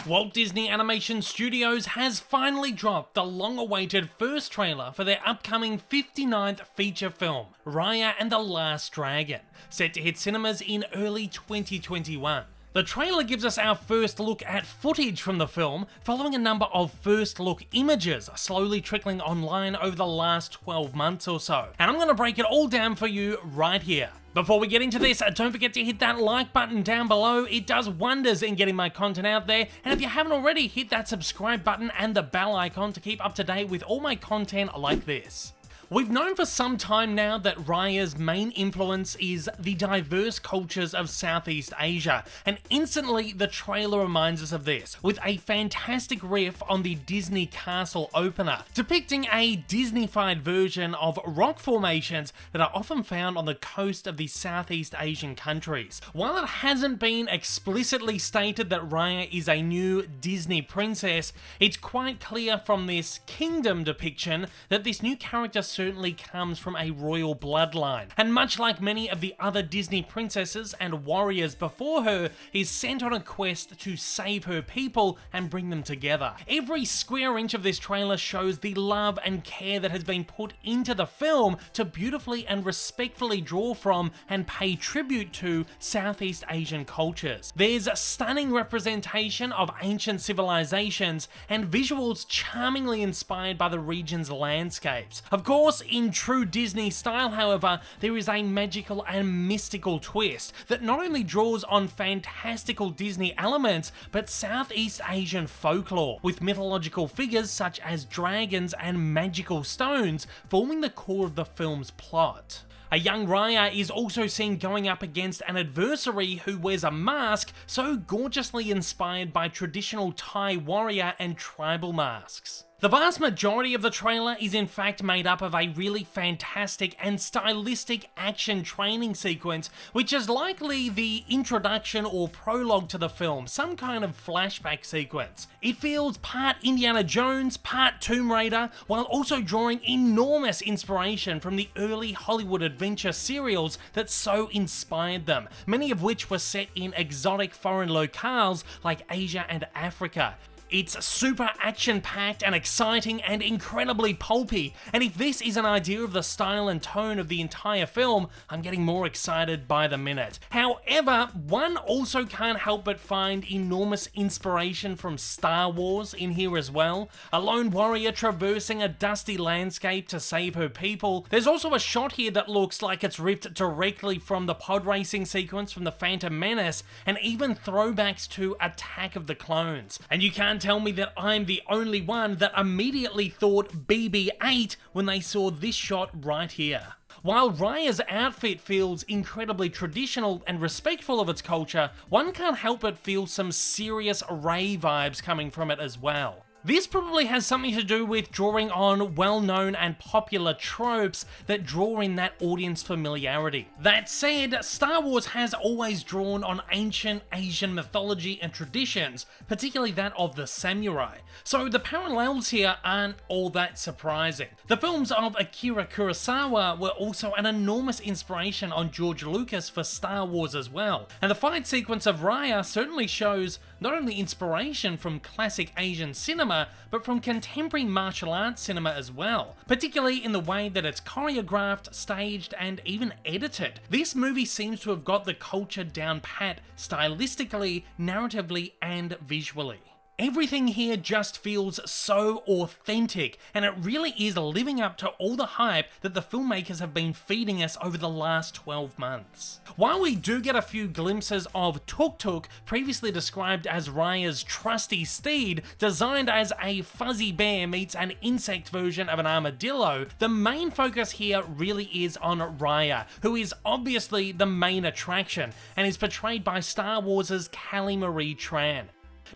Walt Disney Animation Studios has finally dropped the long-awaited first trailer for their upcoming 59th feature film, Raya and the Last Dragon, set to hit cinemas in early 2021. The trailer gives us our first look at footage from the film, following a number of first look images slowly trickling online over the last 12 months or so. And I'm going to break it all down for you right here. Before we get into this, don't forget to hit that like button down below. It does wonders in getting my content out there. And if you haven't already, hit that subscribe button and the bell icon to keep up to date with all my content like this. We've known for some time now that Raya's main influence is the diverse cultures of Southeast Asia, and instantly the trailer reminds us of this, with a fantastic riff on the Disney Castle opener, depicting a Disney-fied version of rock formations that are often found on the coast of the Southeast Asian countries. While it hasn't been explicitly stated that Raya is a new Disney princess, it's quite clear from this kingdom depiction that this new character certainly comes from a royal bloodline, and much like many of the other Disney princesses and warriors before her, is sent on a quest to save her people and bring them together. Every square inch of this trailer shows the love and care that has been put into the film to beautifully and respectfully draw from and pay tribute to Southeast Asian cultures. There's a stunning representation of ancient civilizations and visuals charmingly inspired by the region's landscapes. Of course, in true Disney style, however, there is a magical and mystical twist that not only draws on fantastical Disney elements, but Southeast Asian folklore, with mythological figures such as dragons and magical stones forming the core of the film's plot. A young Raya is also seen going up against an adversary who wears a mask so gorgeously inspired by traditional Thai warrior and tribal masks. The vast majority of the trailer is in fact made up of a really fantastic and stylistic action training sequence, which is likely the introduction or prologue to the film, some kind of flashback sequence. It feels part Indiana Jones, part Tomb Raider, while also drawing enormous inspiration from the early Hollywood adventure serials that so inspired them, many of which were set in exotic foreign locales like Asia and Africa. It's super action-packed and exciting and incredibly pulpy, and if this is an idea of the style and tone of the entire film, I'm getting more excited by the minute. However, one also can't help but find enormous inspiration from Star Wars in here as well. A lone warrior traversing a dusty landscape to save her people. There's also a shot here that looks like it's ripped directly from the pod racing sequence from The Phantom Menace, and even throwbacks to Attack of the Clones. And you can't tell me that I'm the only one that immediately thought BB-8 when they saw this shot right here. While Raya's outfit feels incredibly traditional and respectful of its culture, one can't help but feel some serious Ray vibes coming from it as well. This probably has something to do with drawing on well-known and popular tropes that draw in that audience familiarity. That said, Star Wars has always drawn on ancient Asian mythology and traditions, particularly that of the samurai, so the parallels here aren't all that surprising. The films of Akira Kurosawa were also an enormous inspiration on George Lucas for Star Wars as well, and the fight sequence of Raya certainly shows not only inspiration from classic Asian cinema, but from contemporary martial arts cinema as well, particularly in the way that it's choreographed, staged, and even edited. This movie seems to have got the culture down pat stylistically, narratively, and visually. Everything here just feels so authentic, and it really is living up to all the hype that the filmmakers have been feeding us over the last 12 months. While we do get a few glimpses of Tuk Tuk, previously described as Raya's trusty steed, designed as a fuzzy bear meets an insect version of an armadillo, the main focus here really is on Raya, who is obviously the main attraction, and is portrayed by Star Wars' Kelly Marie Tran.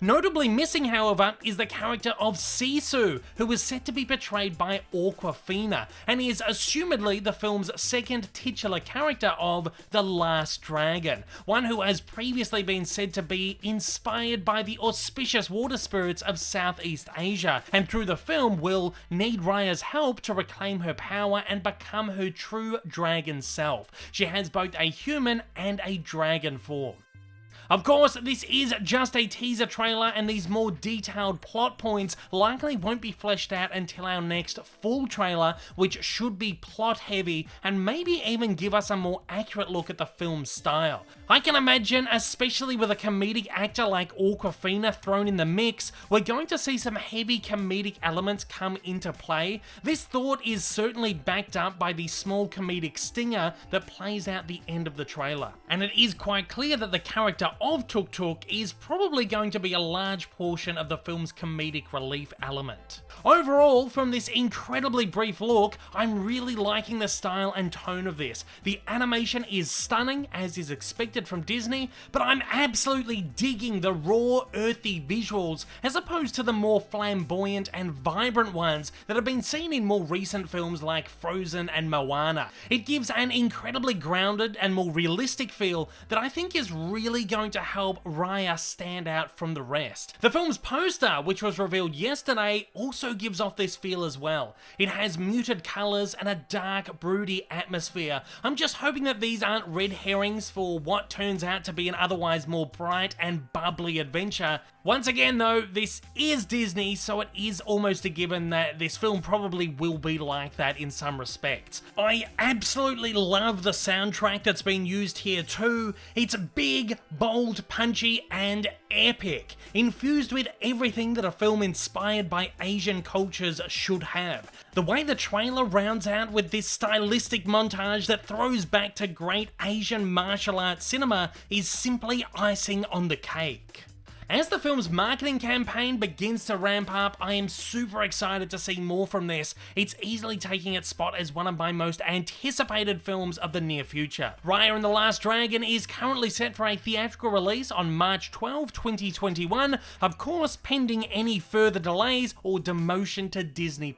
Notably missing, however, is the character of Sisu, who is set to be portrayed by Awkwafina, and is assumedly the film's second titular character of The Last Dragon, one who has previously been said to be inspired by the auspicious water spirits of Southeast Asia, and through the film will need Raya's help to reclaim her power and become her true dragon self. She has both a human and a dragon form. Of course, this is just a teaser trailer, and these more detailed plot points likely won't be fleshed out until our next full trailer, which should be plot heavy and maybe even give us a more accurate look at the film's style. I can imagine, especially with a comedic actor like Awkwafina thrown in the mix, we're going to see some heavy comedic elements come into play. This thought is certainly backed up by the small comedic stinger that plays out the end of the trailer. And it is quite clear that the character of Tuk Tuk is probably going to be a large portion of the film's comedic relief element. Overall, from this incredibly brief look, I'm really liking the style and tone of this. The animation is stunning, as is expected from Disney, but I'm absolutely digging the raw, earthy visuals as opposed to the more flamboyant and vibrant ones that have been seen in more recent films like Frozen and Moana. It gives an incredibly grounded and more realistic feel that I think is really going to help Raya stand out from the rest. The film's poster, which was revealed yesterday, also gives off this feel as well. It has muted colours and a dark, broody atmosphere. I'm just hoping that these aren't red herrings for what turns out to be an otherwise more bright and bubbly adventure. Once again though, this is Disney, so it is almost a given that this film probably will be like that in some respects. I absolutely love the soundtrack that's been used here too. It's big, bold, punchy, and epic, infused with everything that a film inspired by Asian cultures should have. The way the trailer rounds out with this stylistic montage that throws back to great Asian martial arts cinema is simply icing on the cake. As the film's marketing campaign begins to ramp up, I am super excited to see more from this. It's easily taking its spot as one of my most anticipated films of the near future. Raya and the Last Dragon is currently set for a theatrical release on March 12, 2021, of course pending any further delays or demotion to Disney+.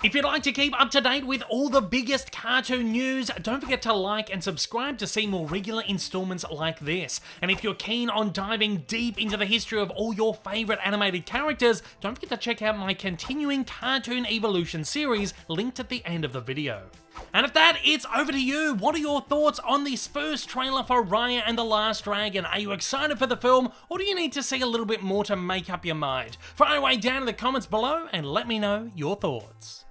If you'd like to keep up to date with all the biggest cartoon news, don't forget to like and subscribe to see more regular installments like this. And if you're keen on diving deep into the history of all your favourite animated characters, don't forget to check out my continuing Cartoon Evolution series linked at the end of the video. And at that, it's over to you. What are your thoughts on this first trailer for Raya and the Last Dragon? Are you excited for the film, or do you need to see a little bit more to make up your mind? Fire away down in the comments below and let me know your thoughts.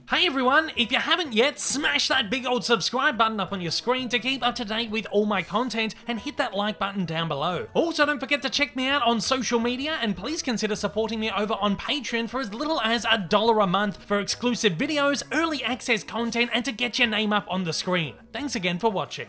Hey everyone, if you haven't yet, smash that big old subscribe button up on your screen to keep up to date with all my content, and hit that like button down below. Also, don't forget to check me out on social media, and please consider supporting me over on Patreon for as little as $1 a month for exclusive videos, early access content, and to get your name up on the screen. Thanks again for watching.